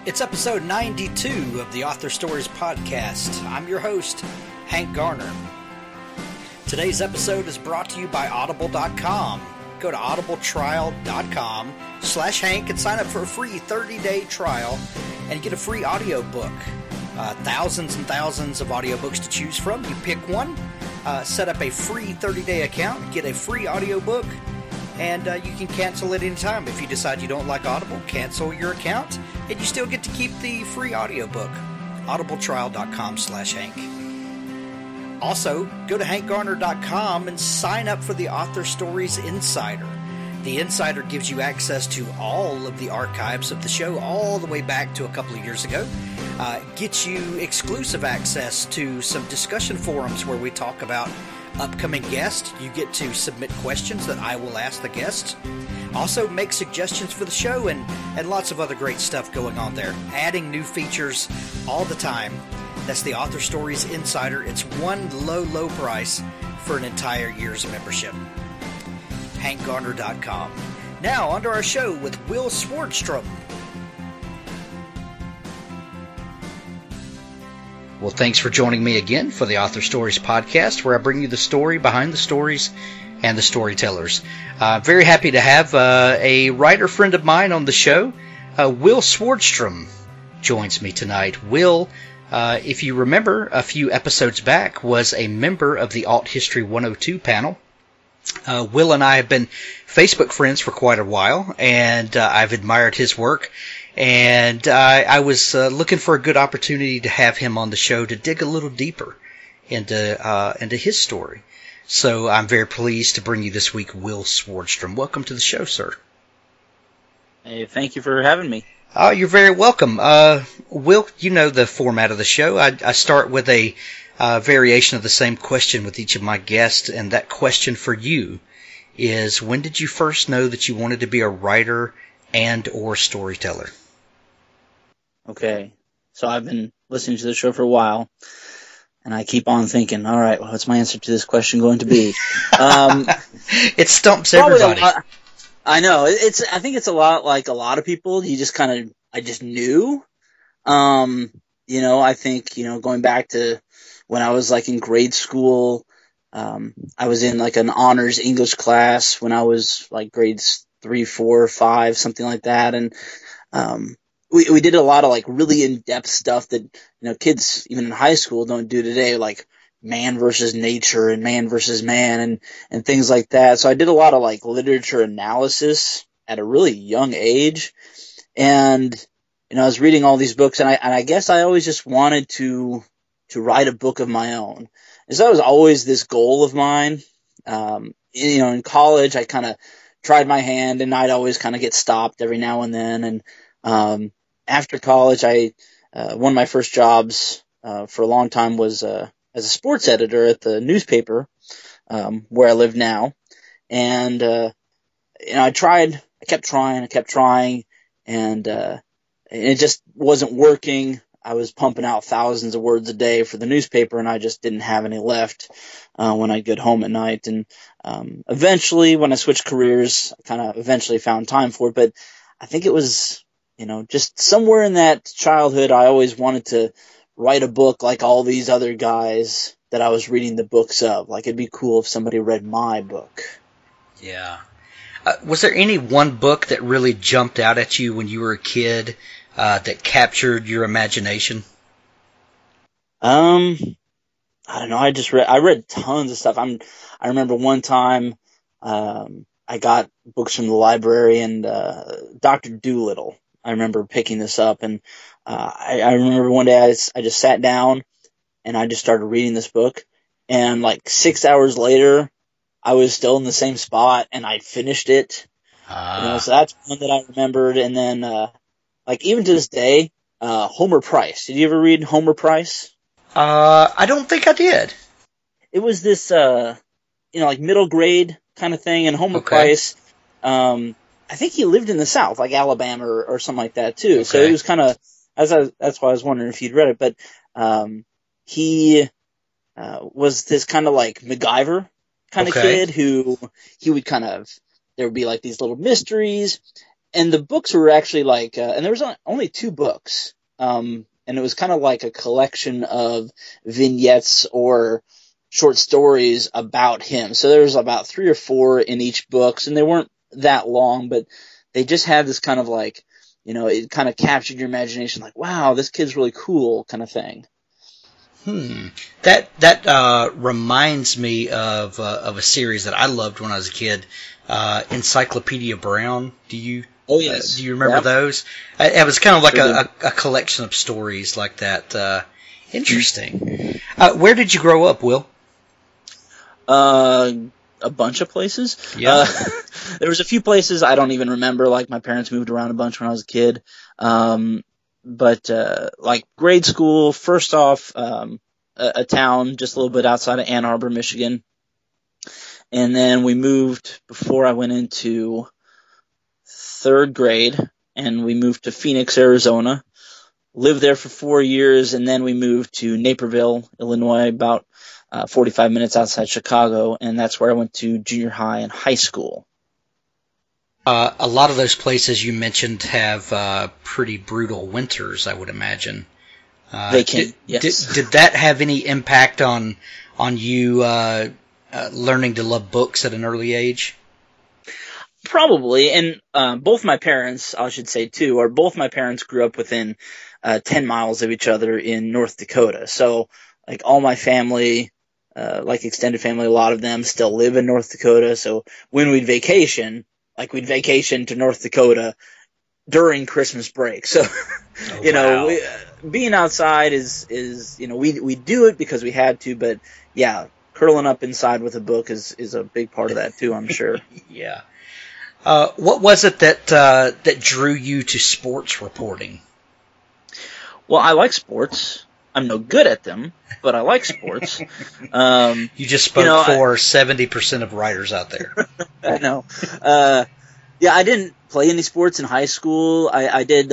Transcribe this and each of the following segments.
It's episode 92 of the Author Stories podcast. I'm your host, Hank Garner. Today's episode is brought to you by Audible.com. Go to audibletrial.com/Hank and sign up for a free 30-day trial and get a free audiobook. Thousands and thousands of audiobooks to choose from. You pick one, set up a free 30-day account, get a free audiobook, and you can cancel at any time. If you decide you don't like Audible, cancel your account, and you still get to keep the free audiobook. audibletrial.com/Hank. Also, go to hankgarner.com and sign up for the Author Stories Insider. The Insider gives you access to all of the archives of the show all the way back to a couple of years ago. Gets you exclusive access to some discussion forums where we talk about upcoming guests. You get to submit questions that I will ask the guests. Also make suggestions for the show and lots of other great stuff going on there. Adding new features all the time. That's the Author Stories Insider. It's one low price for an entire year's membership. hankgarner.com. Now, onto our show with Will Swardstrom. Well, thanks for joining me again for the Author Stories podcast, where I bring you the story behind the stories and the storytellers. Very happy to have a writer friend of mine on the show. Will Swardstrom joins me tonight. Will, if you remember a few episodes back, was a member of the Alt History 102 panel. Will and I have been Facebook friends for quite a while, and I've admired his work. And I was looking for a good opportunity to have him on the show to dig a little deeper into his story. So I'm very pleased to bring you this week Will Swardstrom. Welcome to the show, sir. Hey, thank you for having me. Oh, you're very welcome. Will, you know the format of the show. I start with a variation of the same question with each of my guests, and that question for you is, when did you first know that you wanted to be a writer and or storyteller? Okay, so I've been listening to the show for a while, and I keep on thinking, all right, well, what's my answer to this question going to be? It stumps everybody. I know. I think it's a lot like a lot of people. I just knew. I think, going back to when I was like in grade school, I was in like an honors English class when I was like grades 3, 4, 5, something like that. And, we did a lot of like really in-depth stuff that, kids even in high school don't do today, like man versus nature and man versus man and things like that. So I did a lot of like literature analysis at a really young age. And, I was reading all these books, and I guess I always just wanted to write a book of my own. And so that was always this goal of mine. In college, I kind of tried my hand, and I'd always kind of get stopped every now and then. And after college, one of my first jobs for a long time was as a sports editor at the newspaper where I live now. And I kept trying, and it just wasn't working. I was pumping out thousands of words a day for the newspaper, and I just didn't have any left when I'd get home at night. And eventually, when I switched careers, I kind of eventually found time for it. But I think it was, just somewhere in that childhood, I always wanted to write a book like all these other guys that I was reading the books of. Like, it'd be cool if somebody read my book. Yeah. Was there any one book that really jumped out at you when you were a kid that captured your imagination? I don't know. I read tons of stuff. I remember one time, I got books from the library, and Dr. Dolittle. I remember picking this up, and I remember one day I just sat down and I just started reading this book, and like 6 hours later, I was still in the same spot, and I finished it. So that's one that I remembered. And then, even to this day, Homer Price. Did you ever read Homer Price? I don't think I did. It was this, middle grade kind of thing. And Homer Price, I think he lived in the South, like Alabama or something like that too. Okay. So it was kind of, that's why I was wondering if you'd read it. But he was this kind of like MacGyver kind of kid who he would there would be like these little mysteries, and the books were actually like, and there was only 2 books, and it was kind of like a collection of vignettes or short stories about him. So there was about 3 or 4 in each books, and they weren't that long, but they just had this kind of like, it kind of captured your imagination, like, wow, this kid's really cool kind of thing. That reminds me of a series that I loved when I was a kid, Encyclopedia Brown. Oh, yes. Do you remember those? It was kind of like a collection of stories like that. Interesting. Where did you grow up, Will? A bunch of places. Yeah. There was a few places I don't even remember. Like, my parents moved around a bunch when I was a kid. But like grade school, first off, a town just a little bit outside of Ann Arbor, Michigan. And then we moved before I went into 3rd grade, and we moved to Phoenix, Arizona. Lived there for 4 years, and then we moved to Naperville, Illinois, about 45 minutes outside Chicago, and that's where I went to junior high and high school. A lot of those places you mentioned have pretty brutal winters, I would imagine. They can, yes. Did that have any impact on you learning to love books at an early age? Probably, and both my parents, I should say too, or both my parents grew up within 10 miles of each other in North Dakota. So, like, all my family, like extended family, a lot of them still live in North Dakota. So when we'd vacation to North Dakota during Christmas break. So, Wow. Being outside is we do it because we had to, but yeah, curling up inside with a book is a big part of that too, I'm sure. Yeah. What was it that drew you to sports reporting? Well, I like sports. I'm no good at them, but I like sports. You just spoke for 70% of writers out there. I know. Yeah, I didn't play any sports in high school. I did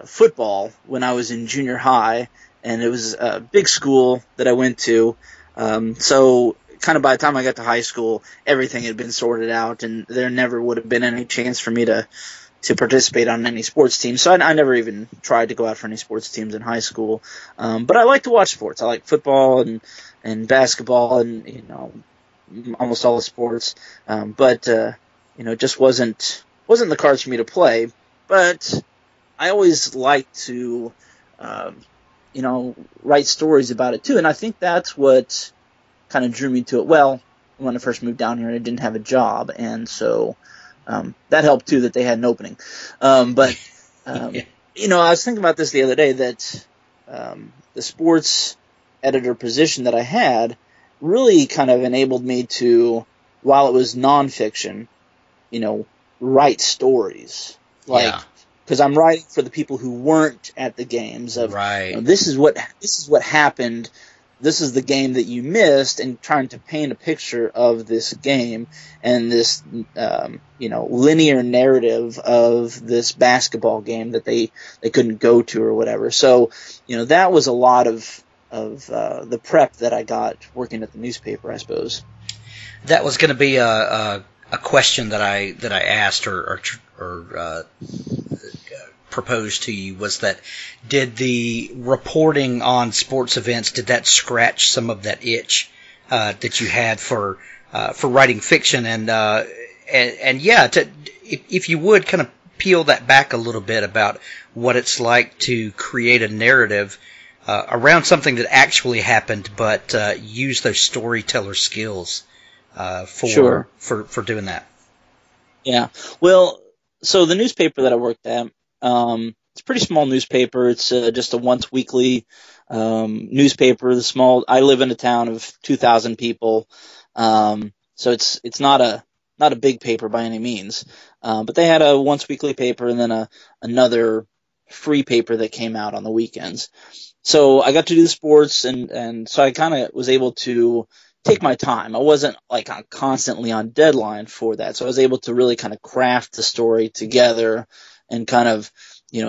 football when I was in junior high, and it was a big school that I went to. So kind of by the time I got to high school, everything had been sorted out, and there never would have been any chance for me to participate on any sports team. So I never even tried to go out for any sports teams in high school. But I like to watch sports. I like football and basketball and, almost all the sports. But it just wasn't the cards for me to play. But I always liked to, write stories about it too. And I think that's what kind of drew me to it. Well, when I first moved down here, I didn't have a job. And so, that helped too, that they had an opening. But I was thinking about this the other day, that the sports editor position that I had really kind of enabled me to, while it was nonfiction, write stories. Because I'm writing for the people who weren't at the games of, right. This is what happened. This is the game that you missed, and trying to paint a picture of this game and this, linear narrative of this basketball game that they couldn't go to or whatever. So, that was a lot of the prep that I got working at the newspaper, I suppose. That was going to be a question that I asked or proposed to you, was that did the reporting on sports events, did that scratch some of that itch that you had for writing fiction, and yeah, if you would kind of peel that back a little bit about what it's like to create a narrative around something that actually happened, but use those storyteller skills for doing that. Yeah. Well, so the newspaper that I worked at, it's a pretty small newspaper. It's just a once weekly newspaper. I live in a town of 2,000 people, so it's not a big paper by any means. But they had a once weekly paper and then another free paper that came out on the weekends. So I got to do the sports, and so I kind of was able to take my time. I wasn't like constantly on deadline for that, so I was able to really kind of craft the story together and kind of,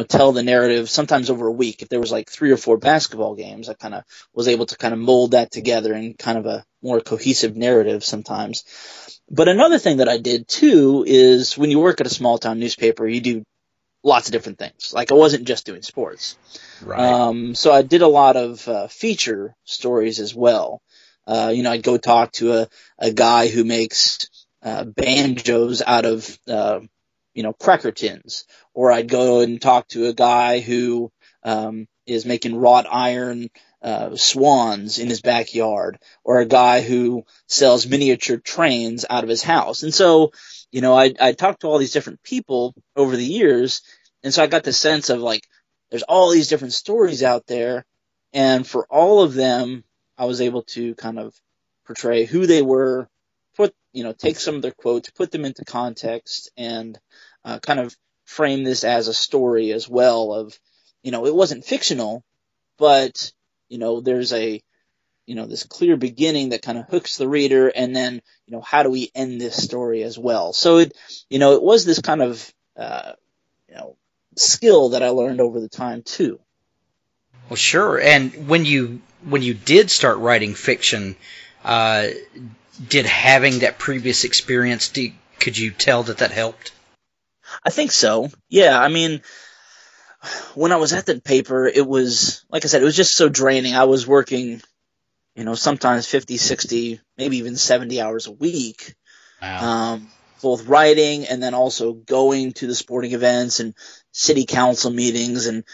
tell the narrative sometimes over a week. If there was like 3 or 4 basketball games, I kind of was able to kind of mold that together in kind of a more cohesive narrative sometimes. But another thing that I did too is when you work at a small town newspaper, you do lots of different things. Like I wasn't just doing sports. Right. So I did a lot of feature stories as well. I'd go talk to a guy who makes banjos out of cracker tins, or I'd go and talk to a guy who is making wrought iron swans in his backyard, or a guy who sells miniature trains out of his house. And so, I talked to all these different people over the years, and so I got the sense of like, there's all these different stories out there, and for all of them, I was able to kind of portray who they were, take some of their quotes, put them into context, and kind of frame this as a story as well of, it wasn't fictional, but, there's this clear beginning that kind of hooks the reader, and then, how do we end this story as well? So it was this kind of, skill that I learned over the time too. Well, sure. And when you did start writing fiction, did having that previous experience, could you tell that helped? I think so. Yeah. I mean, when I was at the paper, it was, like I said, it was just so draining. I was working, sometimes 50, 60, maybe even 70 hours a week. Wow. Both writing and then also going to the sporting events and city council meetings and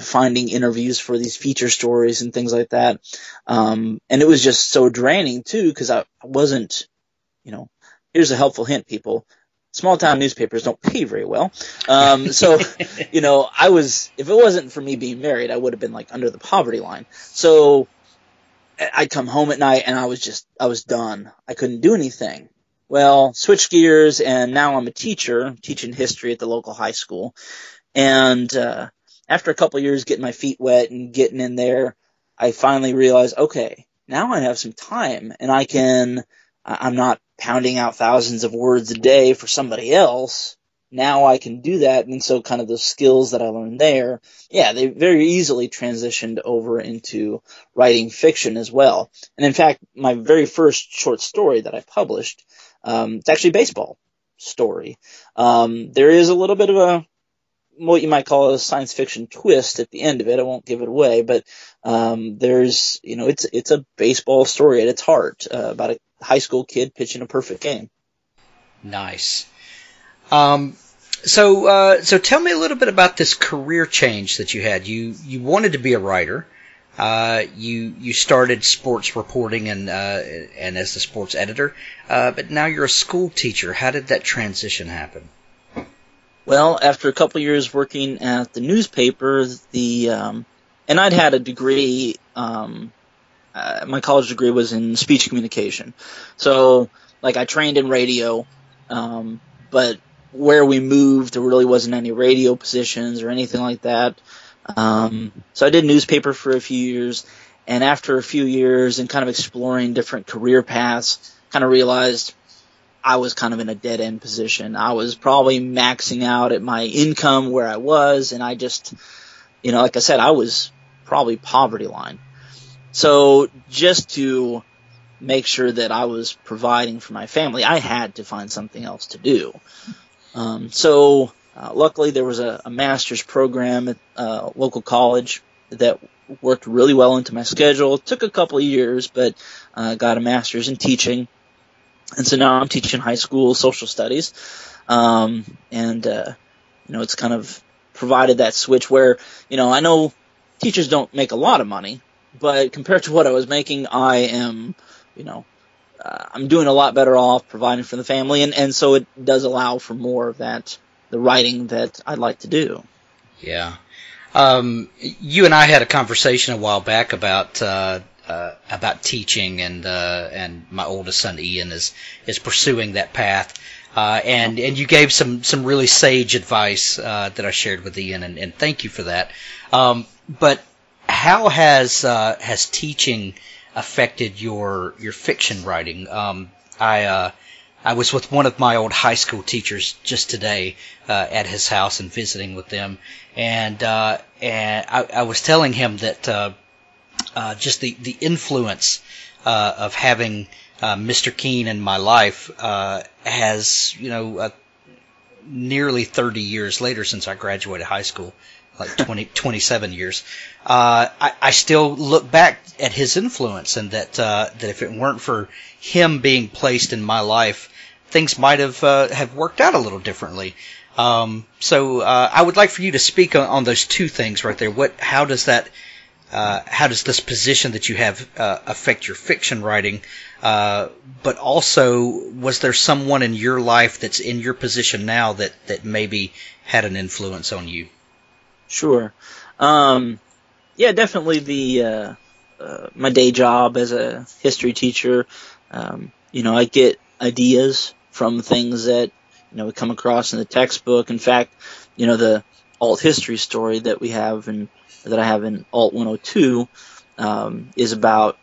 finding interviews for these feature stories and things like that. And it was just so draining too, because I wasn't, here's a helpful hint, people. Small town newspapers don't pay very well. So, if it wasn't for me being married, I would have been like under the poverty line. So I'd come home at night and I was done. I couldn't do anything. Well, switch gears, and now I'm a teacher, teaching history at the local high school. And after a couple of years getting my feet wet and getting in there, I finally realized, okay, now I have some time, and I'm not pounding out thousands of words a day for somebody else. Now I can do that, and so kind of those skills that I learned there, they very easily transitioned over into writing fiction as well. And in fact, my very first short story that I published, it's actually a baseball story. There is a little bit of what you might call a science fiction twist at the end of it. I won't give it away, but there's, it's a baseball story at its heart, about a high school kid pitching a perfect game. Nice. So tell me a little bit about this career change that you had. You wanted to be a writer. You started sports reporting and as the sports editor, but now you're a school teacher. How did that transition happen? Well, after a couple years working at the newspaper, and I'd had a degree, my college degree was in speech communication. So, like, I trained in radio, but where we moved, there really wasn't any radio positions or anything like that. So I did newspaper for a few years, and after a few years and kind of exploring different career paths, kind of realized I was kind of in a dead-end position. I was probably maxing out at my income where I was, and I just, like I said, I was probably poverty line. So just to make sure that I was providing for my family, I had to find something else to do. Luckily, there was a master's program at a local college that worked really well into my schedule. It took a couple of years, but got a master's in teaching. And so now I'm teaching high school social studies. It's kind of provided that switch where, I know teachers don't make a lot of money, but compared to what I was making, I am, I'm doing a lot better off providing for the family. And so it does allow for more of that, the writing that I'd like to do. Yeah. You and I had a conversation a while back about teaching, and my oldest son Ian is pursuing that path. And you gave some really sage advice that I shared with Ian, and thank you for that. But how has teaching affected your fiction writing? I I was with one of my old high school teachers just today at his house and visiting with them, and I was telling him that just the influence of having Mr. Keene in my life has, nearly 30 years later since I graduated high school, like 27 years. I still look back at his influence, and that if it weren't for him being placed in my life, things might have worked out a little differently. So I would like for you to speak on those two things right there. How does this position that you have affect your fiction writing? But also, was there someone in your life that's in your position now that maybe had an influence on you? Sure. Yeah, definitely my day job as a history teacher. I get ideas from things that, we come across in the textbook. In fact, the alt history story that we have that I have in Alt 102 is about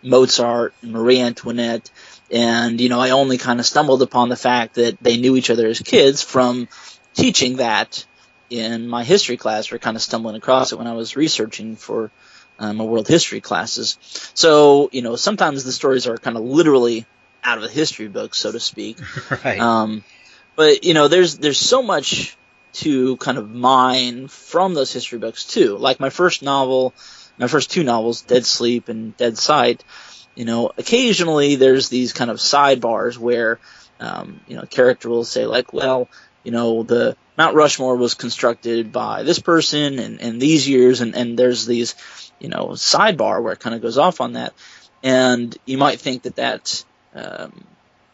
Mozart and Marie Antoinette, and I only kind of stumbled upon the fact that they knew each other as kids from teaching that in my history class, or kind of stumbling across it when I was researching for my world history classes. So sometimes the stories are kind of literally out of a history book, so to speak. Right. But there's so much to kind of mine from those history books too. Like my first two novels, Dead Sleep and Dead Sight, occasionally there's these kind of sidebars where, a character will say like, well, the Mount Rushmore was constructed by this person and these years, and there's these, sidebar where it kind of goes off on that. And you might think that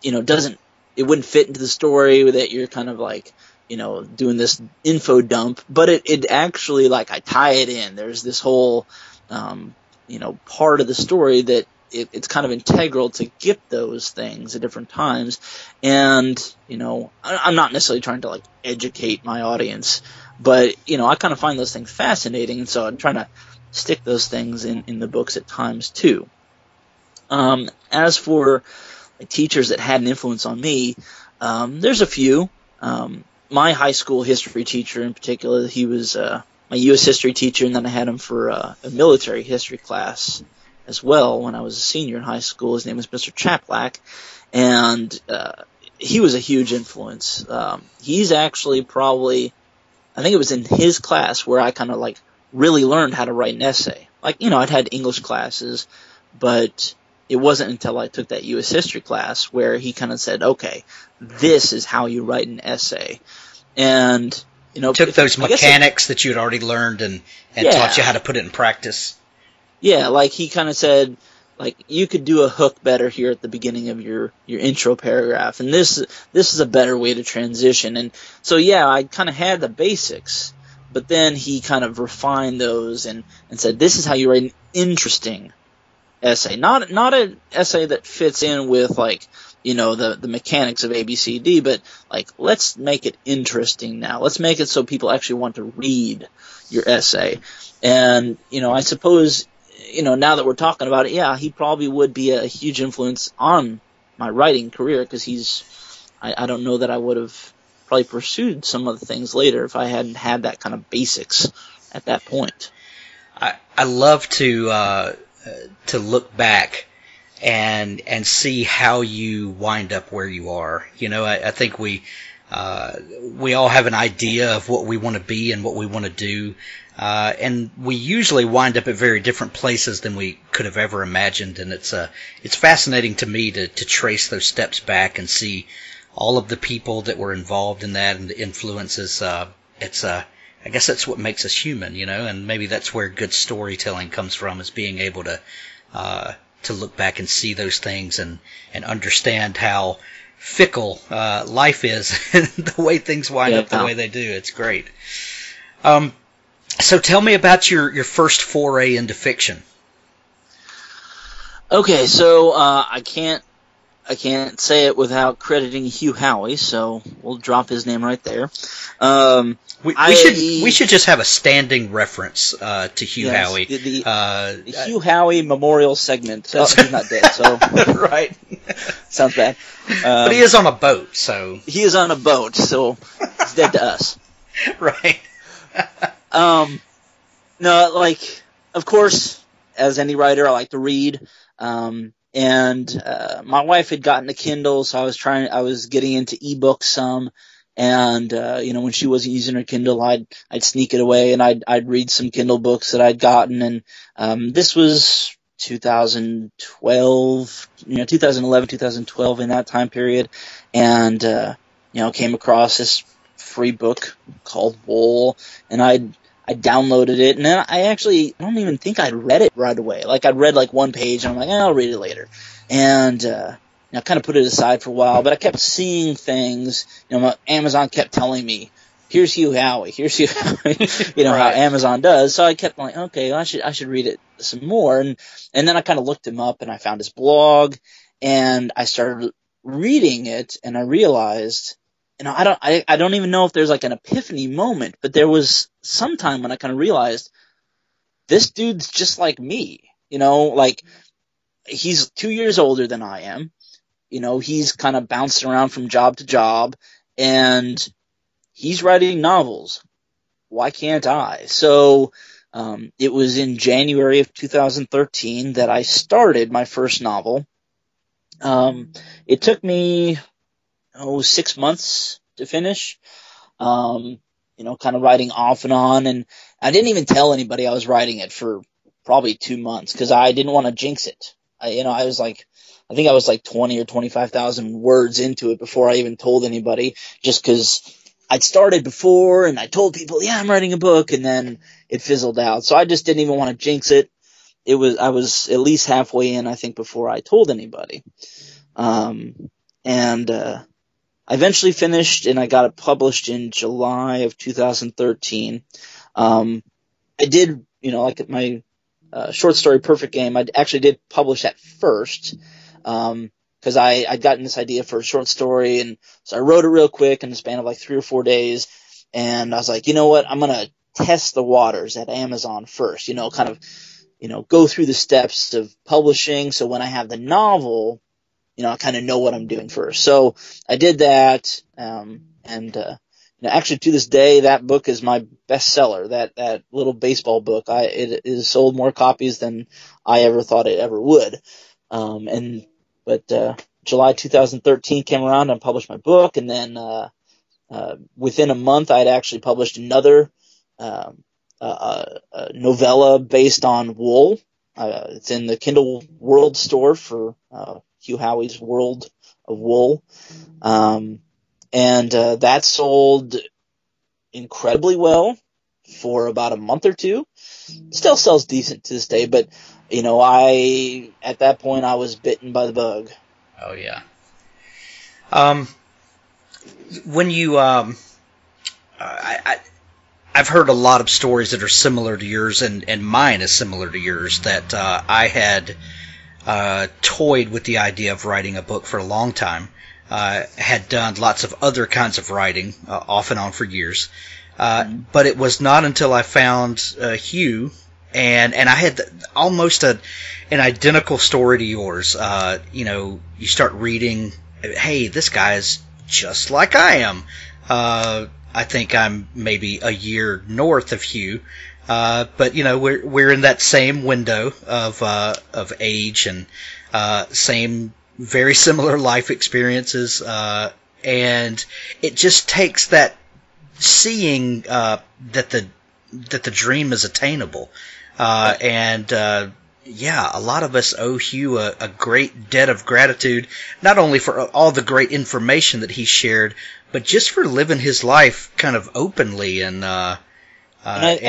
it wouldn't fit into the story, that you're kind of like, doing this info dump, but it actually, like, I tie it in. There's this whole, part of the story that it's kind of integral to get those things at different times. And, I'm not necessarily trying to, like, educate my audience, but, I kind of find those things fascinating, and so I'm trying to stick those things in the books at times, too. As for teachers that had an influence on me, there's a few. My high school history teacher in particular, he was my U.S. history teacher, and then I had him for a military history class as well when I was a senior in high school. His name was Mr. Chaplack, and he was a huge influence. He's actually probably, I think it was in his class where I kind of like really learned how to write an essay. Like, I'd had English classes, but it wasn't until I took that U.S. history class where he kind of said, okay, this is how you write an essay. And, took those mechanics that you had already learned and taught you how to put it in practice. Yeah, like he kind of said, like, you could do a hook better here at the beginning of your intro paragraph, and this is a better way to transition. And so, yeah, I kind of had the basics, but then he kind of refined those and said, this is how you write an interesting essay, not an essay that fits in with, like, the mechanics of ABCD, but like, let's make it interesting now. Let's make it so people actually want to read your essay. And, I suppose, now that we're talking about it, yeah, he probably would be a huge influence on my writing career, because I don't know that I would have probably pursued some of the things later if I hadn't had that kind of basics at that point. I love to look back and see how you wind up where you are. I think we all have an idea of what we want to be and what we want to do, and we usually wind up at very different places than we could have ever imagined. And it's fascinating to me to trace those steps back and see all of the people that were involved in that and the influences. I guess that's what makes us human, and maybe that's where good storytelling comes from, is being able to look back and see those things and understand how fickle life is and the way things wind up the way they do. It's great. So tell me about your first foray into fiction. Okay, so I can't I can't say it without crediting Hugh Howey, so we'll drop his name right there. We should just have a standing reference to Hugh Howey. The Hugh Howey memorial segment. Oh, he's not dead, so right. Sounds bad. But he is on a boat, so he is on a boat, so he's dead to us. Right. No, like, of course, as any writer, I like to read. And my wife had gotten a Kindle, so I was getting into ebooks some. And, when she wasn't using her Kindle, I'd sneak it away and I'd read some Kindle books that I'd gotten. And, this was 2012, 2011, 2012 in that time period. And, came across this free book called Wool, and I downloaded it, and then I don't even think I'd read it right away. Like, I'd read like one page, and I'm like, I'll read it later. And, I kind of put it aside for a while, but I kept seeing things. Amazon kept telling me, here's Hugh Howey, right. How Amazon does. So I kept like, okay, I should read it some more. And then I kind of looked him up, and I found his blog, and I started reading it, and I realized, I don't even know if there's like an epiphany moment, but there was some time when I kind of realized this dude's just like me, like he's 2 years older than I am. He's kind of bouncing around from job to job, and he's writing novels. Why can't I? So, it was in January of 2013 that I started my first novel. It took me, 6 months to finish, kind of writing off and on. And I didn't even tell anybody I was writing it for probably 2 months because I didn't want to jinx it. I think I was like 20 or 25,000 words into it before I even told anybody, just because I'd started before and I told people, yeah, I'm writing a book, and then it fizzled out. So I just didn't even want to jinx it. I was at least halfway in, I think, before I told anybody. I eventually finished, and I got it published in July of 2013. I did, like my short story Perfect Game, I actually did publish that first, because I'd gotten this idea for a short story, and so I wrote it real quick in the span of like 3 or 4 days, and I was like, you know what, I'm going to test the waters at Amazon first, kind of, go through the steps of publishing, so when I have the novel, I kind of know what I'm doing first. So I did that, actually to this day, that book is my bestseller. That little baseball book, it has sold more copies than I ever thought it ever would. But July 2013 came around and I published my book, and then within a month I'd actually published another novella based on wool. It's in the Kindle World store for Hugh Howey's World of Wool. That sold incredibly well for about a month or two. Still sells decent to this day, but, at that point I was bitten by the bug. Oh, yeah. When you, I've heard a lot of stories that are similar to yours, and mine is similar to yours, that I had toyed with the idea of writing a book for a long time. Had done lots of other kinds of writing, off and on for years. But it was not until I found Hugh, and I had almost an identical story to yours. You start reading, hey, this guy's just like I am. I think I'm maybe a year north of Hugh. But we're in that same window of age and same very similar life experiences, and it just takes that seeing that the dream is attainable, a lot of us owe Hugh a great debt of gratitude, not only for all the great information that he shared, but just for living his life kind of openly and I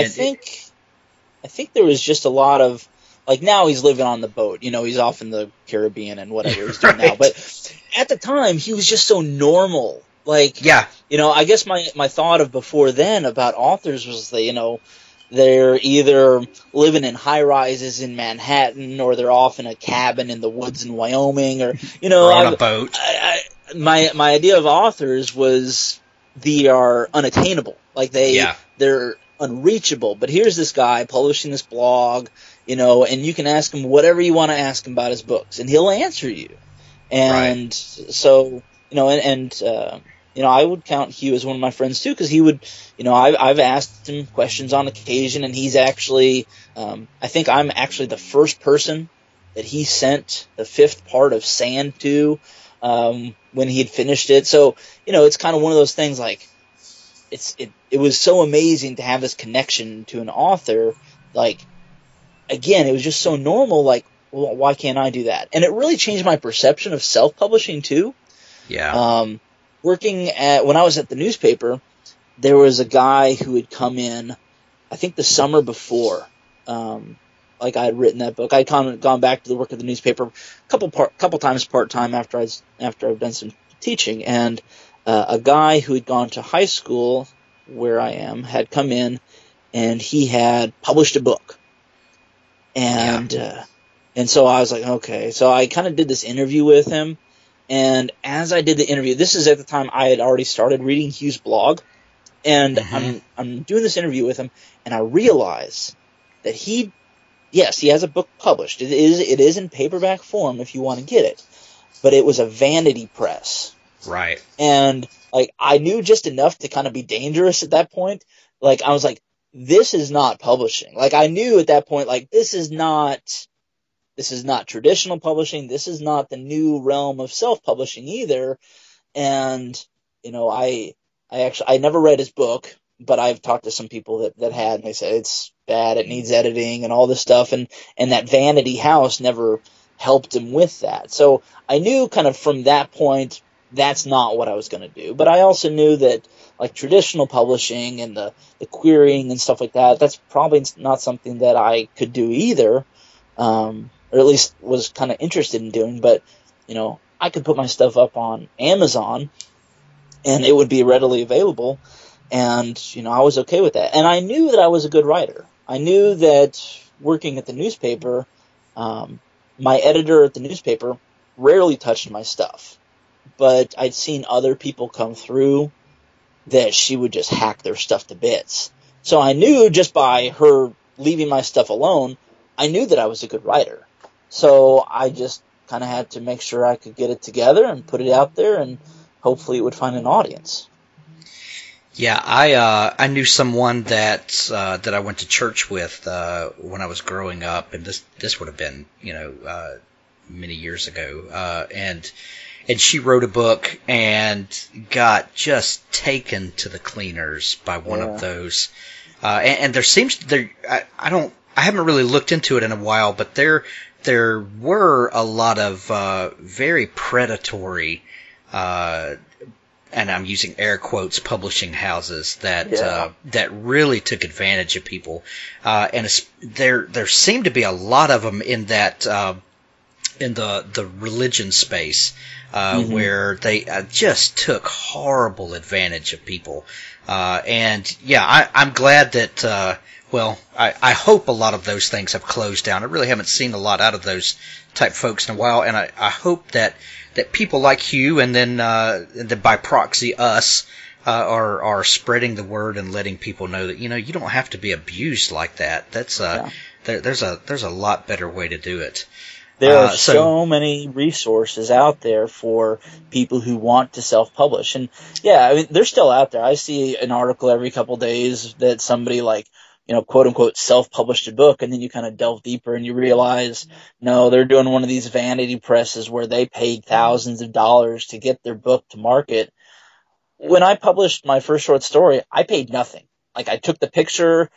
think there was just a lot of, like, now he's living on the boat, he's off in the Caribbean and whatever he's doing right. now. But at the time, he was just so normal. Like, yeah. I guess my thought of before then about authors was that, they're either living in high rises in Manhattan, or they're off in a cabin in the woods in Wyoming, or or on a boat. My idea of authors was they are unattainable, like they're unreachable. But here's this guy publishing this blog, and you can ask him whatever you want to ask him about his books, and he'll answer you. And so, I would count Hugh as one of my friends too, because he would, I've asked him questions on occasion, and he's actually, I think I'm actually the first person that he sent the 5th part of Sand to, when he had finished it. So, it's kind of one of those things, like, it was so amazing to have this connection to an author. Like, again, it was just so normal, like, well, why can't I do that? And it really changed my perception of self-publishing too. Yeah. When I was at the newspaper, there was a guy who had come in, I think the summer before, like I had written that book. I'd gone back to the work of the newspaper a couple times part-time after I've done some teaching, and a guy who had gone to high school where I am had come in, and he had published a book. And so I was like, okay. So I kind of did this interview with him, and as I did the interview, this is at the time I had already started reading Hugh's blog, and I'm doing this interview with him, and I realize that he has a book published. It is in paperback form if you want to get it, but it was a vanity press. Right. And like I knew just enough to kind of be dangerous at that point. Like I was like, this is not publishing. Like I knew at that point, like this is not traditional publishing. This is not the new realm of self-publishing either. And, I never read his book, but I've talked to some people that had, and they said it's bad, it needs editing and all this stuff. And that Vanity House never helped him with that. So I knew kind of from that point, that's not what I was going to do. But I also knew that like traditional publishing and the querying and stuff like that, that's probably not something that I could do either. Or at least was kind of interested in doing, but, I could put my stuff up on Amazon and it would be readily available, and, I was okay with that. And I knew that I was a good writer. I knew that working at the newspaper, my editor at the newspaper rarely touched my stuff, but I'd seen other people come through that she would just hack their stuff to bits. So I knew just by her leaving my stuff alone, I knew that I was a good writer. So I just kind of had to make sure I could get it together and put it out there, and hopefully it would find an audience. Yeah, I knew someone that I went to church with when I was growing up, and this would have been many years ago, and she wrote a book and got just taken to the cleaners by one of those, and I haven't really looked into it in a while, but there were a lot of very predatory, and I'm using air quotes, publishing houses that really took advantage of people, and there seemed to be a lot of them in that in the religion space, where they just took horrible advantage of people, and I'm glad that. I hope a lot of those things have closed down. I really haven't seen a lot out of those type folks in a while, and I hope that people like Hugh and then by proxy us are spreading the word and letting people know that you don't have to be abused like that. That's there's a lot better way to do it. There are so many resources out there for people who want to self-publish, and they're still out there. I see an article every couple of days that somebody quote unquote self-published a book, and then you kind of delve deeper and you realize, no, they're doing one of these vanity presses where they paid thousands of dollars to get their book to market. When I published my first short story, I paid nothing. Like I took the picture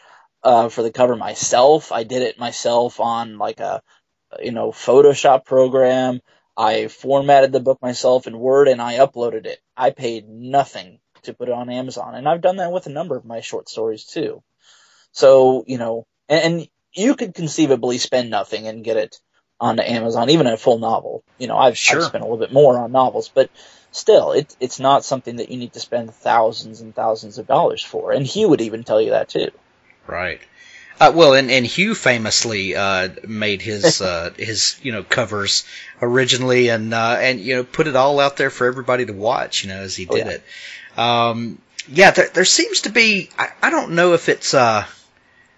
for the cover myself. I did it myself on like a Photoshop program. I formatted the book myself in Word and I uploaded it. I paid nothing to put it on Amazon, and I've done that with a number of my short stories too. So, and you could conceivably spend nothing and get it onto Amazon, even a full novel. I've spent a little bit more on novels, but still, it's not something that you need to spend thousands and thousands of dollars for. And he would even tell you that too. Right. Well, and Hugh famously made his covers originally, and put it all out there for everybody to watch, as he did it. There seems to be. I don't know if it's. I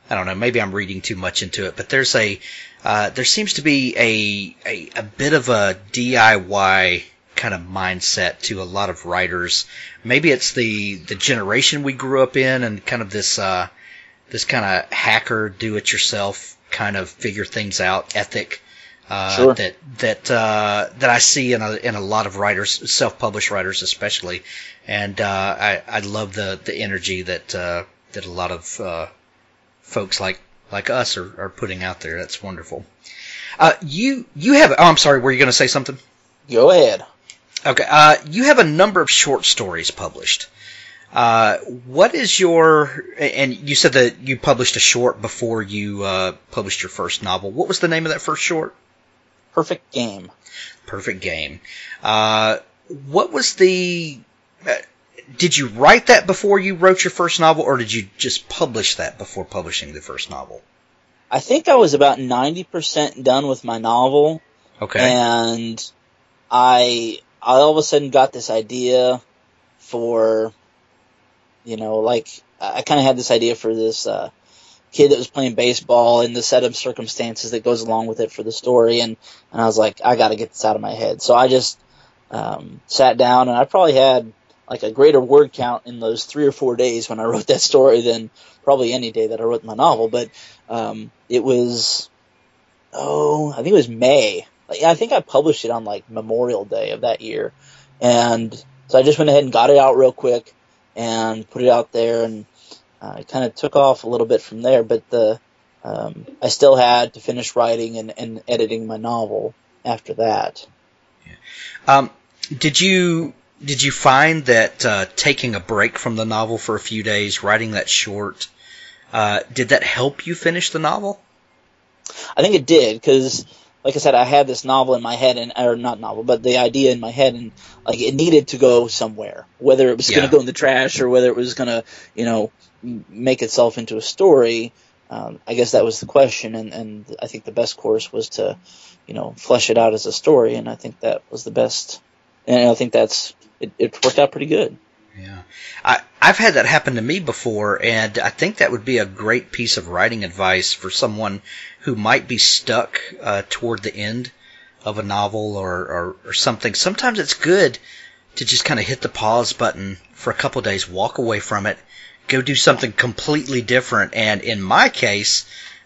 don't know. Maybe I'm reading too much into it, but there seems to be a bit of a DIY kind of mindset to a lot of writers. Maybe it's the generation we grew up in, and kind of this kind of hacker, do-it-yourself kind of figure things out ethic Sure. that I see in a lot of writers, self-published writers especially, and I love the energy that a lot of folks like us are putting out there. That's wonderful. You have. Oh, I'm sorry. Were you going to say something? Go ahead. Okay. You have a number of short stories published. What is your? And you said that you published a short before you published your first novel. What was the name of that first short? Perfect Game. Perfect Game. What was the? Did you write that before you wrote your first novel, or did you just publish that before publishing the first novel? I think I was about 90% done with my novel. Okay. And I all of a sudden got this idea for, I kind of had this idea for this kid that was playing baseball and the set of circumstances that goes along with it for the story. And I was like, I got to get this out of my head. So I just sat down, and I probably had like a greater word count in those 3 or 4 days when I wrote that story than probably any day that I wrote my novel. But it was, I think it was May. I think I published it on like Memorial Day of that year. And so I just went ahead and got it out real quick and put it out there, and it kind of took off a little bit from there. But I still had to finish writing and editing my novel after that. Did you find that taking a break from the novel for a few days, writing that short, did that help you finish the novel? I think it did, because, like I said, I had this novel in my head, or not novel, but the idea in my head, and like it needed to go somewhere, whether it was going to go in the trash or whether it was going to, make itself into a story. I guess that was the question, and I think the best course was to, flesh it out as a story, and I think that was the best, and I think it worked out pretty good. Yeah. I've had that happen to me before, and I think that would be a great piece of writing advice for someone who might be stuck toward the end of a novel or something. Sometimes it's good to just kind of hit the pause button for a couple of days, walk away from it, go do something completely different. And in my case,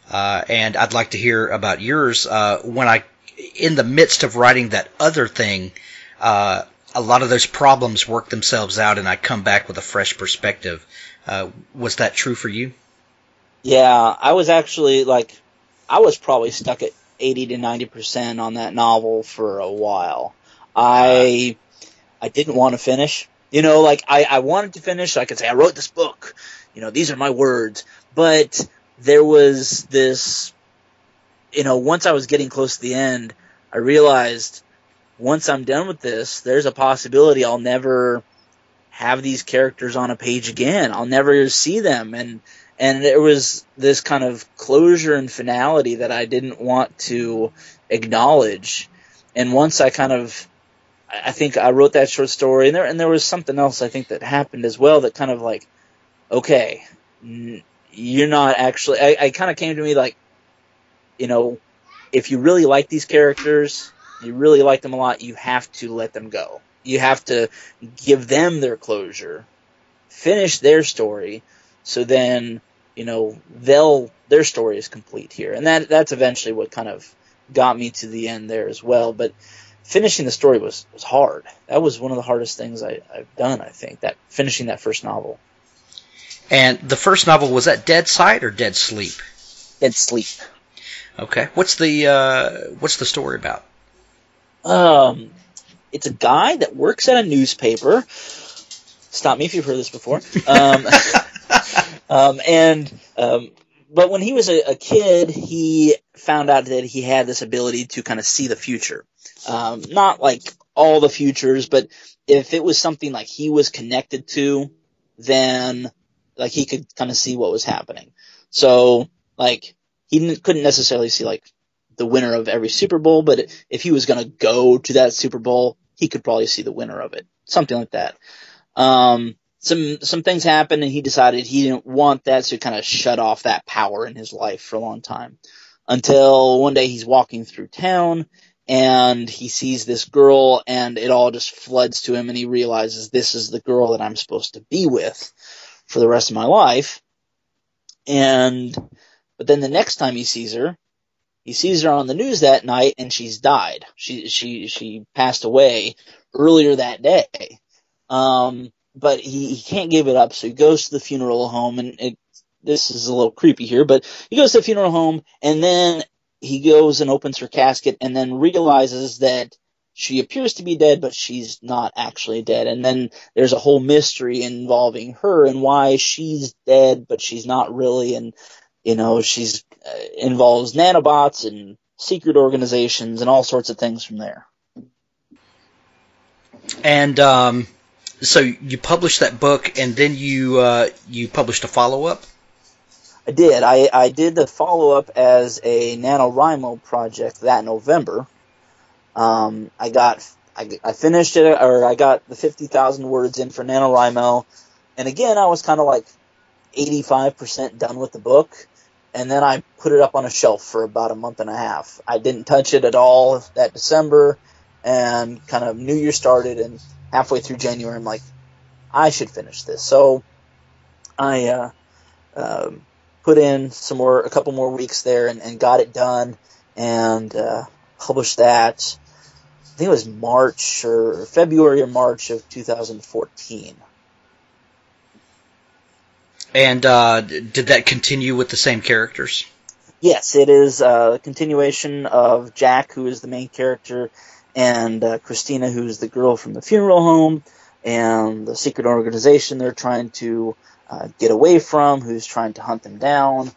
and I'd like to hear about yours, when in the midst of writing that other thing, a lot of those problems work themselves out, and I come back with a fresh perspective. Was that true for you? Yeah, I was actually I was probably stuck at 80 to 90% on that novel for a while. I didn't want to finish. I wanted to finish so I could say, I wrote this book. These are my words. But there was this, once I was getting close to the end, I realized once I'm done with this, there's a possibility I'll never have these characters on a page again. I'll never see them. And there was this kind of closure and finality that I didn't want to acknowledge. And once I think I wrote that short story, and there was something else I think that happened as well that kind of okay, you're not actually, I kind of came to me if you really like these characters, you really like them a lot, you have to let them go. You have to give them their closure, finish their story, so then, their story is complete here. And that's eventually what kind of got me to the end there as well. But finishing the story was hard. That was one of the hardest things I've done, I think, that finishing that first novel. And the first novel, was that Dead Sight or Dead Sleep? Dead Sleep. Okay. What's the story about? It's a guy that works at a newspaper. Stop me if you've heard this before. But when he was a kid, he found out that he had this ability to kind of see the future. Not like all the futures, but if it was something like he was connected to, then he could kind of see what was happening. So, like, couldn't necessarily see, like, the winner of every Super Bowl, but if he was going to go to that Super Bowl, he could probably see the winner of it. Something like that. Some things happened, and he decided he didn't want that, so he kind of shut off that power in his life for a long time. Until one day he's walking through town, and he sees this girl, and it all just floods to him, and he realizes this is the girl that I'm supposed to be with for the rest of my life. But then the next time he sees her on the news that night, and she's died. She passed away earlier that day. But he can't give it up, so he goes to the funeral home, and this is a little creepy here, but he goes to the funeral home, and then he goes and opens her casket, and then realizes that she appears to be dead, but she's not actually dead. And then there's a whole mystery involving her and why she's dead, but she's not really. And, she's involves nanobots and secret organizations and all sorts of things from there. And so you published that book, and then you published a follow-up? I did. I did the follow-up as a NaNoWriMo project that November. I finished it, or I got the 50,000 words in for NaNoWriMo, and again, I was kind of like 85% done with the book, and then I put it up on a shelf for about a month and a half. I didn't touch it at all that December, and kind of New Year started, and halfway through January, I'm like, I should finish this. So I put in a couple more weeks there, and got it done, and published that. I think it was February or March of 2014. And did that continue with the same characters? Yes, it is a continuation of Jack, who is the main character, and Christina, who is the girl from the funeral home, and the secret organization they're trying to get away from, who's trying to hunt them down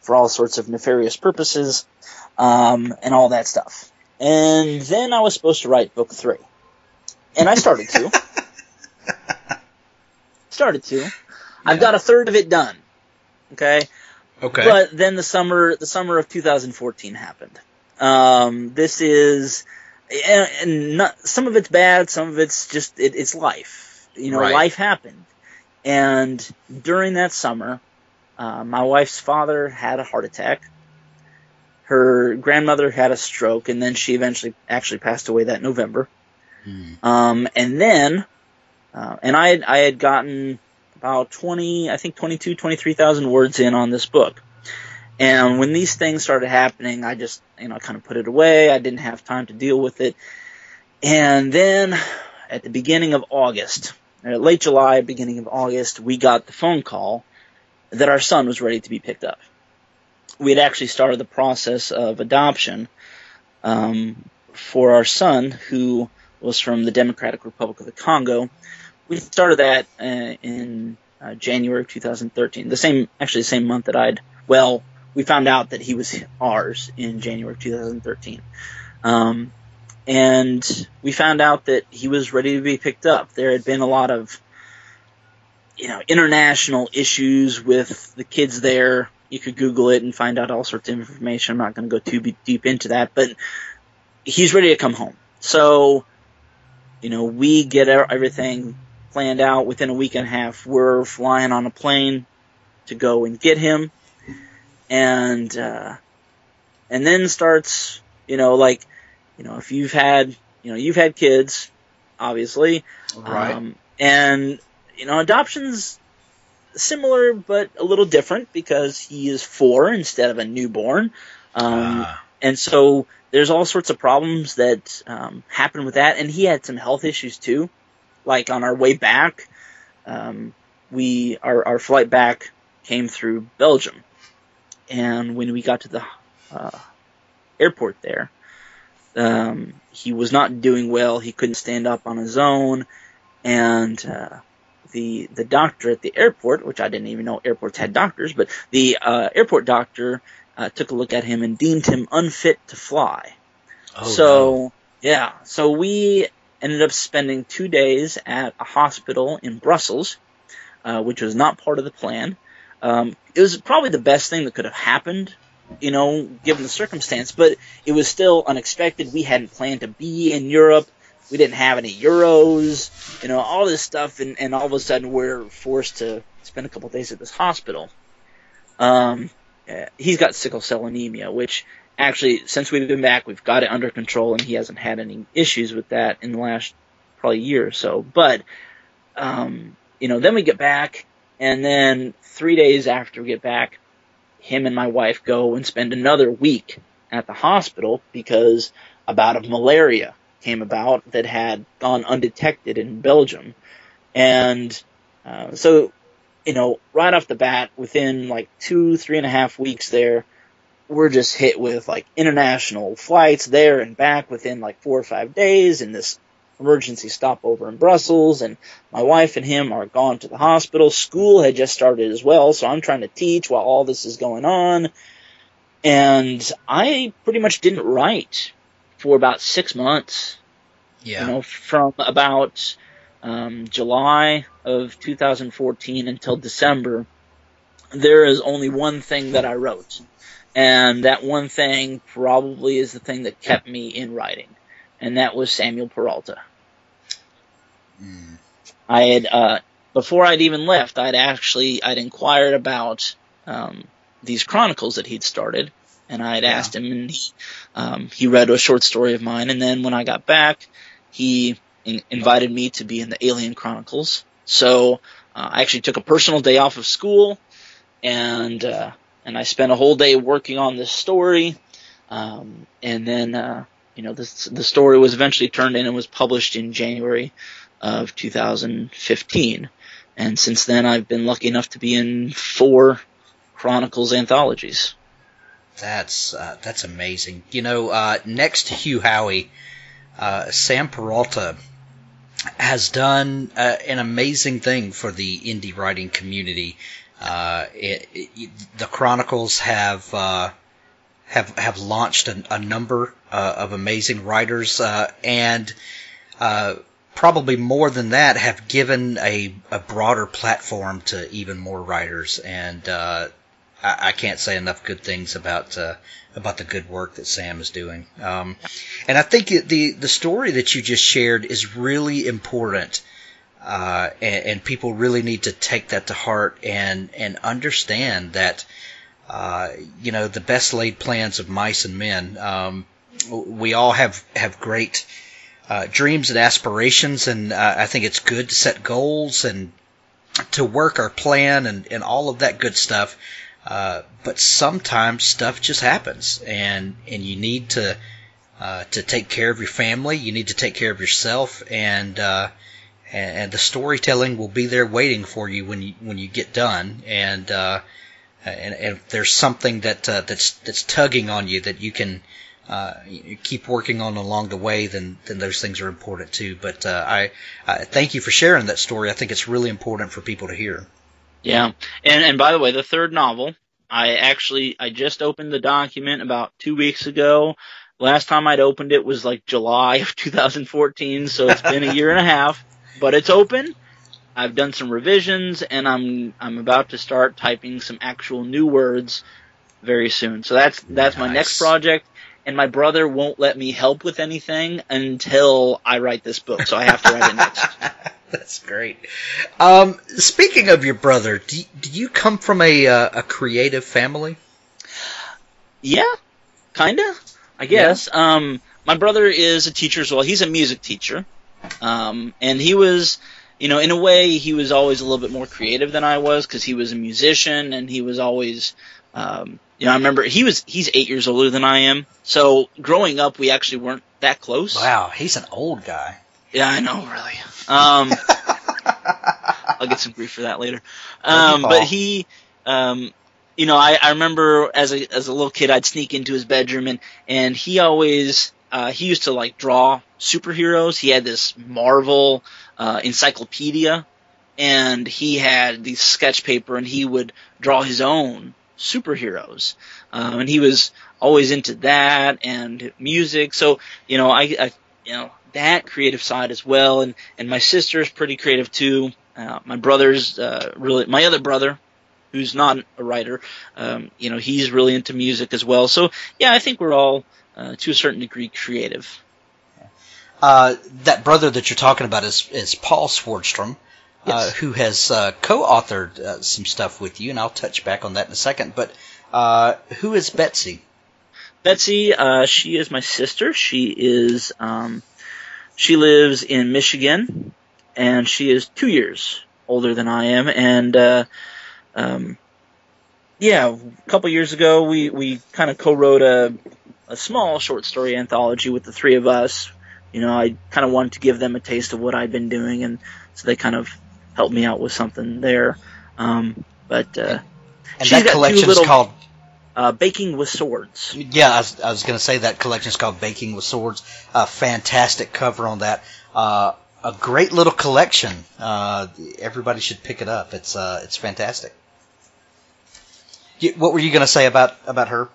for all sorts of nefarious purposes, and all that stuff. And then I was supposed to write book 3. And I started to. Yeah. I've got a third of it done. Okay? But then the summer of 2014 happened. This is, and some of it's bad, some of it's just, it's life. Right. Life happened. And during that summer, my wife's father had a heart attack. Her grandmother had a stroke, and then she eventually actually passed away that November. And then, and I had gotten about 23,000 words in on this book. And when these things started happening, I just, kind of put it away. I didn't have time to deal with it. And then at the beginning of August, late July, beginning of August, we got the phone call that our son was ready to be picked up. We had actually started the process of adoption for our son, who was from the Democratic Republic of the Congo. We started that in January of 2013, the same month that we found out that he was ours in January of 2013. And we found out that he was ready to be picked up. There had been a lot of, international issues with the kids there. You could Google it and find out all sorts of information. I'm not going to go too deep into that, but he's ready to come home. So, we get everything planned out. Within a week and a half, we're flying on a plane to go and get him. And then starts, if you've had kids, obviously. Right. And, adoption's similar but a little different because he is 4 instead of a newborn. And so there's all sorts of problems that happen with that. And he had some health issues too. Like on our way back, our flight back came through Belgium. And when we got to the airport there, he was not doing well. He couldn't stand up on his own. And the doctor at the airport, which I didn't even know airports had doctors, but the airport doctor took a look at him and deemed him unfit to fly. So we ended up spending 2 days at a hospital in Brussels, which was not part of the plan. It was probably the best thing that could have happened, given the circumstance, but it was still unexpected. We hadn't planned to be in Europe. We didn't have any euros, all this stuff, and all of a sudden we're forced to spend a couple of days at this hospital. He's got sickle cell anemia, which actually, since we've been back, we've got it under control, and he hasn't had any issues with that in the last probably year or so. But, then we get back, and then 3 days after we get back, him and my wife go and spend another week at the hospital because a bout of malaria came about that had gone undetected in Belgium. And so, right off the bat, within like 3.5 weeks there, we're just hit with like international flights there and back within like 4 or 5 days, and this emergency stopover in Brussels, and my wife and him are gone to the hospital. School had just started as well, so I'm trying to teach while all this is going on. And I pretty much didn't write for about 6 months. Yeah. From about July of 2014 until December, there is only one thing that I wrote. And that one thing probably is the thing that kept me in writing. And that was Samuel Peralta. I had, before I'd even left, I'd inquired about these chronicles that he'd started, and I'd asked him, and he read a short story of mine, and then when I got back, he invited me to be in the Alien Chronicles. So I actually took a personal day off of school, and I spent a whole day working on this story, and then the story was eventually turned in and was published in January of 2015. And since then, I've been lucky enough to be in 4 Chronicles anthologies. That's amazing. Next to Hugh Howey, Sam Peralta has done an amazing thing for the indie writing community. The Chronicles have launched a number of amazing writers, and probably more than that, have given a broader platform to even more writers. And I can't say enough good things about the good work that Sam is doing. And I think the story that you just shared is really important. And people really need to take that to heart and understand that, the best laid plans of mice and men. We all have great dreams and aspirations, and I think it's good to set goals and to work our plan and all of that good stuff. But sometimes stuff just happens, and you need to take care of your family. You need to take care of yourself, and the storytelling will be there waiting for you when you get done. And if there's something that's tugging on you that you can keep working on along the way, then those things are important too. But I thank you for sharing that story. I think it's really important for people to hear. Yeah, and by the way, the third novel, I just opened the document about 2 weeks ago. Last time I'd opened it was like July of 2014, so it's been a year and a half. But it's open. I've done some revisions, and I'm about to start typing some actual new words very soon. So that's Nice. My next project. And my brother won't let me help with anything until I write this book, so I have to write it next. That's great. Speaking of your brother, do you come from a creative family? Yeah, kinda, I guess. Yeah. My brother is a teacher as well. He's a music teacher. And he was, in a way, he was always a little bit more creative than I was, because he was a musician, and he was always, I remember he's 8 years older than I am. So growing up, we actually weren't that close. Wow, he's an old guy. Yeah, I know, really. I'll get some grief for that later. But he, I remember as a little kid, I'd sneak into his bedroom, and he always, he used to like draw superheroes. He had this Marvel encyclopedia, and he had these sketch paper, and he would draw his own superheroes. And he was always into that and music. So, I that creative side as well. And my sister's pretty creative too. My brother's my other brother who's not a writer, he's really into music as well. So yeah, I think we're all to a certain degree creative. That brother that you're talking about is Paul Swardstrom, Yes. who has co-authored some stuff with you, and I'll touch back on that in a second. But who is Betsy? Betsy, she is my sister. She lives in Michigan, and she is 2 years older than I am. And a couple years ago, we kind of co-wrote a small short story anthology with the three of us. I kind of wanted to give them a taste of what I'd been doing, and so they kind of helped me out with something there. And that collection is called Baking with Swords. Yeah, I was going to say that collection is called Baking with Swords. A fantastic cover on that. A great little collection. Everybody should pick it up. It's fantastic. What were you going to say about her?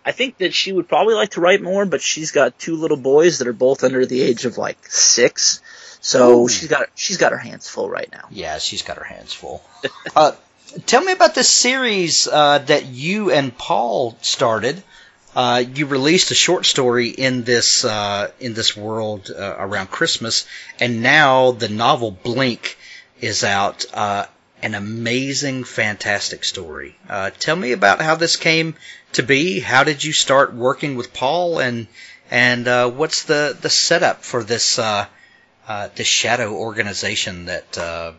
I think that she would probably like to write more, but she's got two little boys that are both under the age of 6. So she's got her hands full right now. Yeah, she's got her hands full. Tell me about this series that you and Paul started. You released a short story in this world around Christmas, and now the novel Blink is out. An amazing, fantastic story. Tell me about how this came to be. How did you start working with Paul, and what's the setup for this this shadow organization that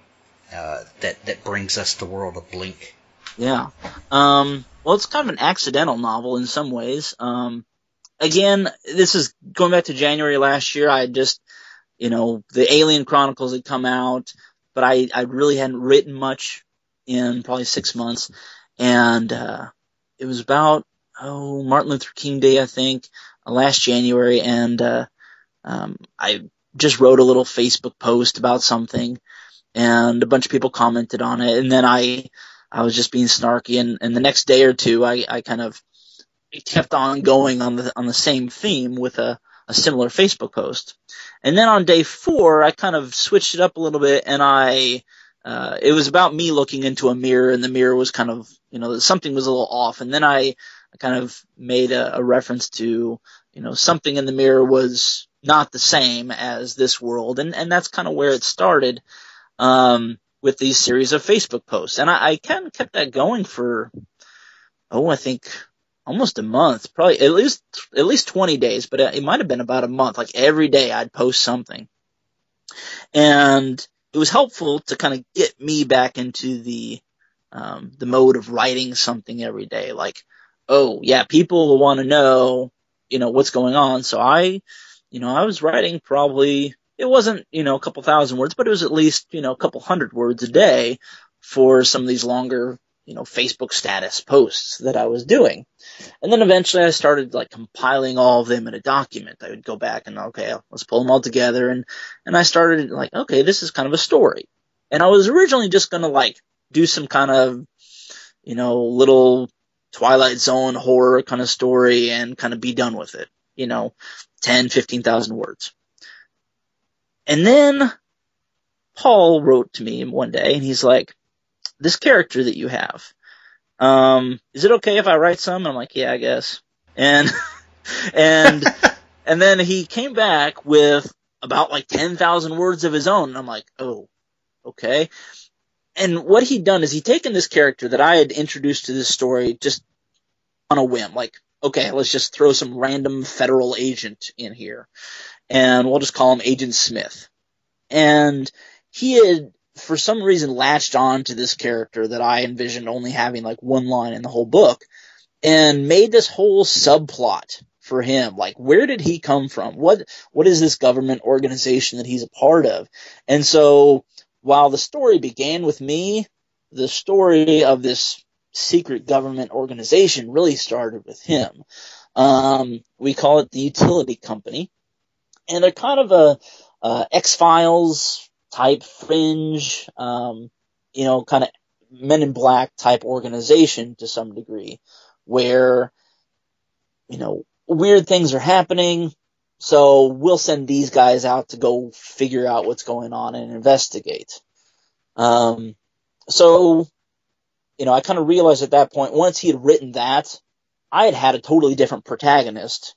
brings us the world of Blink? Yeah. Well, it's kind of an accidental novel in some ways. Again, this is going back to January last year. I had just, the Alien Chronicles had come out, but I really hadn't written much in probably 6 months. And it was about, Martin Luther King Day, I think, last January. And I just wrote a little Facebook post about something, and a bunch of people commented on it. And then I was just being snarky. And the next day or two, I kind of kept on going on the same theme with a similar Facebook post. And then on day 4, I kind of switched it up a little bit, and it was about me looking into a mirror, and the mirror was kind of, something was a little off. And then I kind of made a reference to, something in the mirror was not the same as this world. And that's kind of where it started, with these series of Facebook posts. And I kind of kept that going for, I think almost a month, probably at least 20 days, but it might have been about a month. Like every day I'd post something. And it was helpful to kind of get me back into the mode of writing something every day. Like, oh yeah, people will want to know, what's going on. So I was writing probably, it wasn't, a couple thousand words, but it was at least, a couple hundred words a day for some of these longer, Facebook status posts that I was doing. And then eventually I started compiling all of them in a document. I would go back and, okay, let's pull them all together. And I started okay, this is kind of a story. And I was originally just going to do some kind of, little Twilight Zone horror kind of story and kind of be done with it, 10, 15,000 words. And then Paul wrote to me one day, and he's like, this character that you have, is it okay if I write some? And I'm like, yeah, I guess. And then he came back with about 10,000 words of his own. And I'm like, oh, okay. And what he'd done is he'd taken this character that I had introduced to this story just on a whim. Okay, let's just throw some random federal agent in here, and we'll just call him Agent Smith. And he had, for some reason, latched on to this character that I envisioned only having one line in the whole book, and made this whole subplot for him. Where did he come from? What is this government organization that he's a part of? And so while the story began with me, the story of this secret government organization really started with him. We call it the Utility Company, and they're kind of a X-Files type fringe, kind of Men in Black type organization to some degree, where, weird things are happening. So we'll send these guys out to go figure out what's going on and investigate. So, I kind of realized at that point, once he had written that, I had a totally different protagonist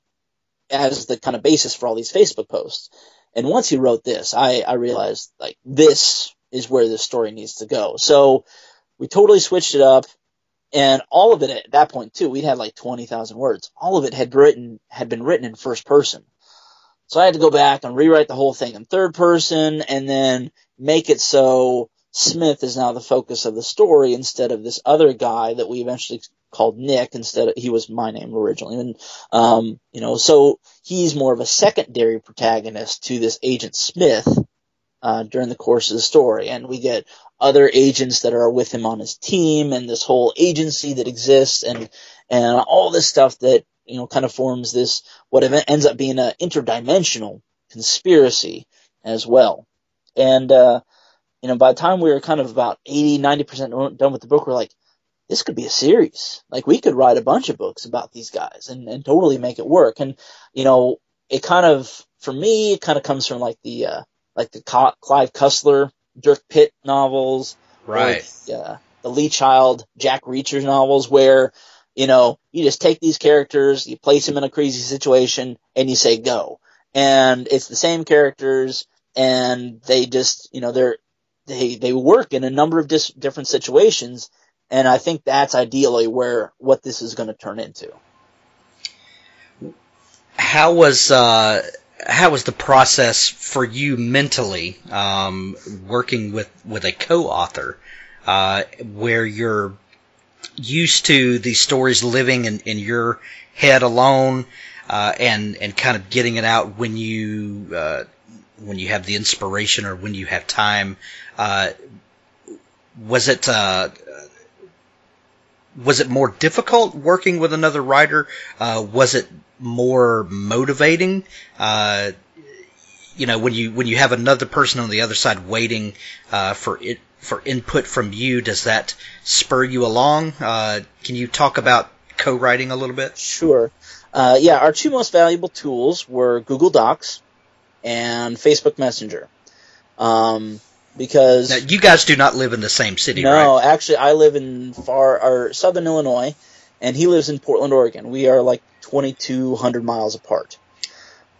as the kind of basis for all these Facebook posts. And once he wrote this, I realized, like, this is where this story needs to go. So we totally switched it up, and all of it at that point, too, we'd had like 20,000 words. All of it had been written in first person. So I had to go back and rewrite the whole thing in third person, and then make it so Smith is now the focus of the story instead of this other guy that we eventually called Nick. He was my name originally. And, so he's more of a secondary protagonist to this Agent Smith, during the course of the story. And we get other agents that are with him on his team, and this whole agency that exists, and all this stuff that, kind of forms this, what ends up being an interdimensional conspiracy as well. And, by the time we were kind of about 80-90% done with the book, we're like, this could be a series. Like, we could write a bunch of books about these guys and totally make it work. And, it kind of, for me, it kind of comes from like the Clive Cussler, Dirk Pitt novels, right? Or the Lee Child, Jack Reacher novels, where, you just take these characters, you place them in a crazy situation, and you say go. And it's the same characters, and they just, they work in a number of different situations, and I think that's ideally what this is going to turn into. How was the process for you mentally, working with a co-author, where you're used to these stories living in your head alone, and kind of getting it out when you have the inspiration or when you have time? Was it more difficult working with another writer? Was it more motivating? When you have another person on the other side waiting for input from you, does that spur you along? Can you talk about co-writing a little bit? Sure. Our two most valuable tools were Google Docs and Facebook Messenger. Because now, you guys do not live in the same city, right? No, actually, I live in southern Illinois, and he lives in Portland, Oregon. We are like 2,200 miles apart.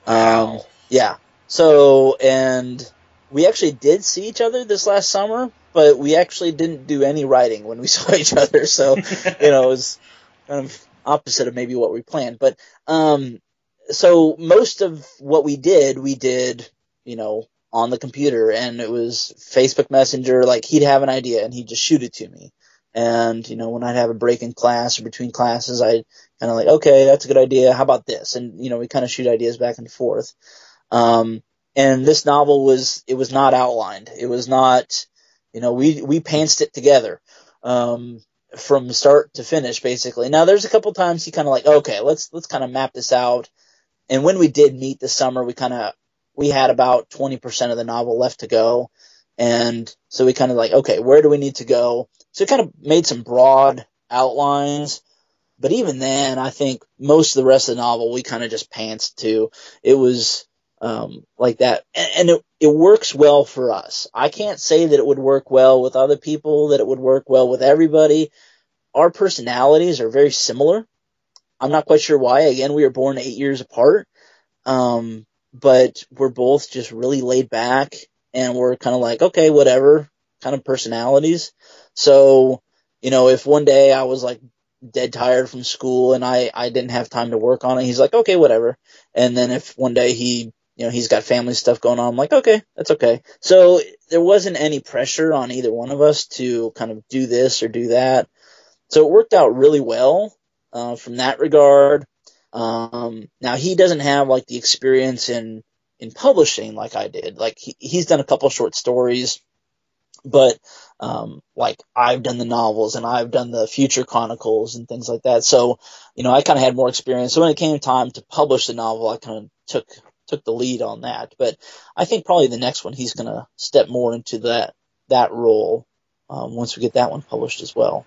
Wow. Yeah. So, and we actually did see each other this last summer, but we actually didn't do any writing when we saw each other. So, it was kind of opposite of maybe what we planned. But, so most of what we did, on the computer, and it was Facebook Messenger. Like, he'd have an idea and he'd just shoot it to me. And, when I'd have a break in class or between classes, I'd kind of like, okay, that's a good idea. How about this? And, we kind of shoot ideas back and forth. And this novel was not outlined. It was not, we pantsed it together, from start to finish, basically. Now, there's a couple times he kind of like, okay, let's kind of map this out. And when we did meet this summer, we had about 20% of the novel left to go. And so we kind of like, okay, where do we need to go? So we kind of made some broad outlines. But even then, I think most of the rest of the novel, we kind of just pantsed to. It was like that. And it works well for us. I can't say that it would work well with other people, that it would work well with everybody. Our personalities are very similar. I'm not quite sure why. Again, we were born 8 years apart. But we're both just really laid back, and we're kind of like, okay, whatever kind of personalities. So, if one day I was like dead tired from school and I didn't have time to work on it, he's like, okay, whatever. And then if one day he's got family stuff going on, I'm like, okay, that's okay. So there wasn't any pressure on either one of us to kind of do this or do that. So it worked out really well, from that regard. Now he doesn't have like the experience in publishing like I did. Like he's done a couple short stories, but, like I've done the novels and I've done the Future Chronicles and things like that. So, I kind of had more experience. So when it came time to publish the novel, I kind of took the lead on that. But I think probably the next one, he's going to step more into that role, once we get that one published as well.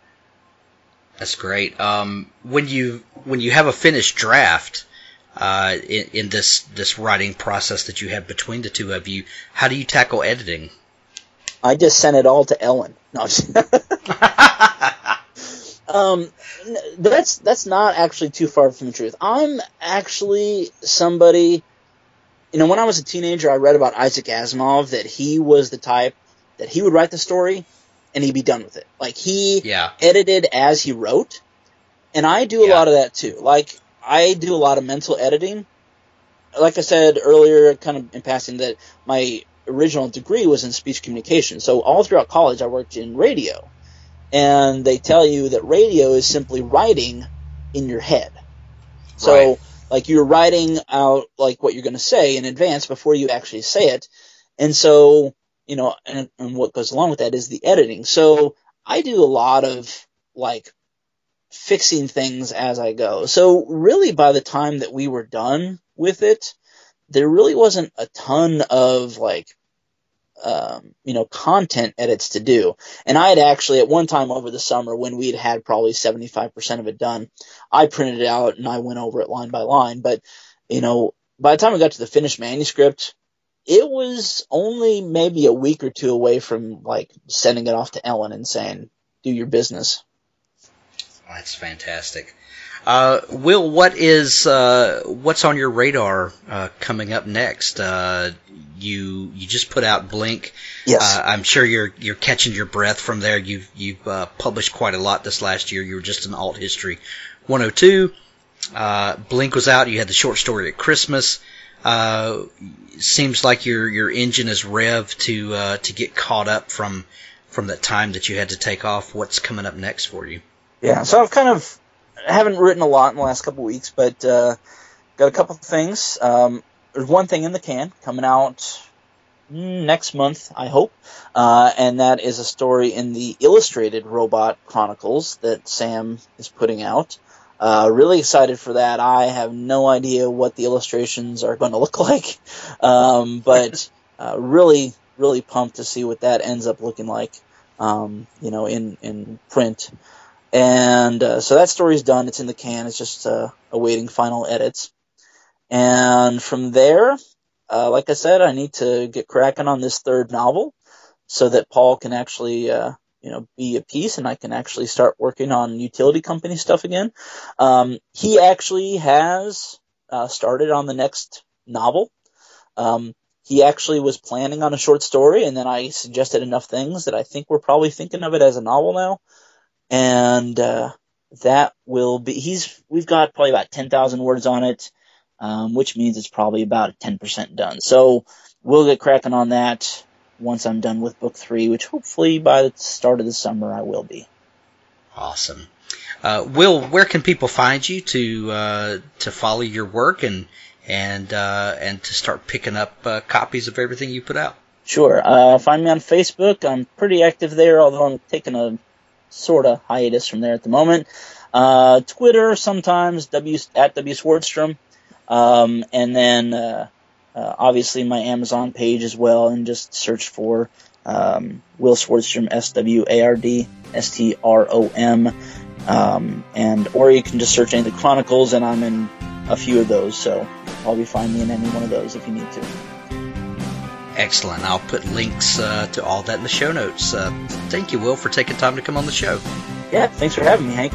That's great. When you have a finished draft, in this writing process that you have between the two of you, how do you tackle editing? I just sent it all to Ellen. No, that's not actually too far from the truth. I'm actually somebody, when I was a teenager, I read about Isaac Asimov, that he was the type that he would write the story and he'd be done with it. Like, he edited as he wrote, and I do a lot of that too. Like, I do a lot of mental editing. Like I said earlier, kind of in passing, that my original degree was in speech communication. So all throughout college, I worked in radio. And they tell you that radio is simply writing in your head. So, like, you're writing out, like, what you're going to say in advance before you actually say it. And so, and what goes along with that is the editing. So I do a lot of, like, fixing things as I go. So really, by the time that we were done with it, there really wasn't a ton of, like, content edits to do. And I had actually, at one time over the summer, when we'd had probably 75% of it done, I printed it out and I went over it line by line. But, by the time we got to the finished manuscript, it was only maybe a week or two away from, like, sending it off to Ellen and saying, do your business. That's fantastic. Will, what's on your radar coming up next? You just put out Blink. Yes. I'm sure you're catching your breath from there. You've published quite a lot this last year. You were just in Alt History 102. Blink was out. You had the short story at Christmas. Seems like your engine is revved to get caught up from that time that you had to take off. What's coming up next for you? Yeah, so I haven't written a lot in the last couple of weeks, but got a couple of things. There's one thing in the can coming out next month, I hope, and that is a story in the Illustrated Robot Chronicles that Sam is putting out. Really excited for that. I have no idea what the illustrations are going to look like, but really, really pumped to see what that ends up looking like, in print. And so that story's done. It's in the can. It's just awaiting final edits. And from there, like I said, I need to get cracking on this third novel so that Paul can actually, be a piece and I can actually start working on utility company stuff again. He actually has started on the next novel. He actually was planning on a short story, and then I suggested enough things that I think we're probably thinking of it as a novel now. And that will be, we've got probably about 10,000 words on it, which means it's probably about 10% done. So we'll get cracking on that once I'm done with book 3, which hopefully by the start of the summer I will be. Awesome. Will, where can people find you to follow your work and to start picking up copies of everything you put out? Sure. Find me on Facebook. I'm pretty active there, although I'm taking a sort of hiatus from there at the moment. Twitter sometimes, at Swardstrom. And then obviously my Amazon page as well, and just search for Will Swardstrom, SWARDSTROM. Or you can just search any of the Chronicles, and I'm in a few of those, so you'll probably find me in any one of those if you need to. Excellent. I'll put links to all that in the show notes. Thank you, Will, for taking time to come on the show. Yeah, thanks for having me, Hank.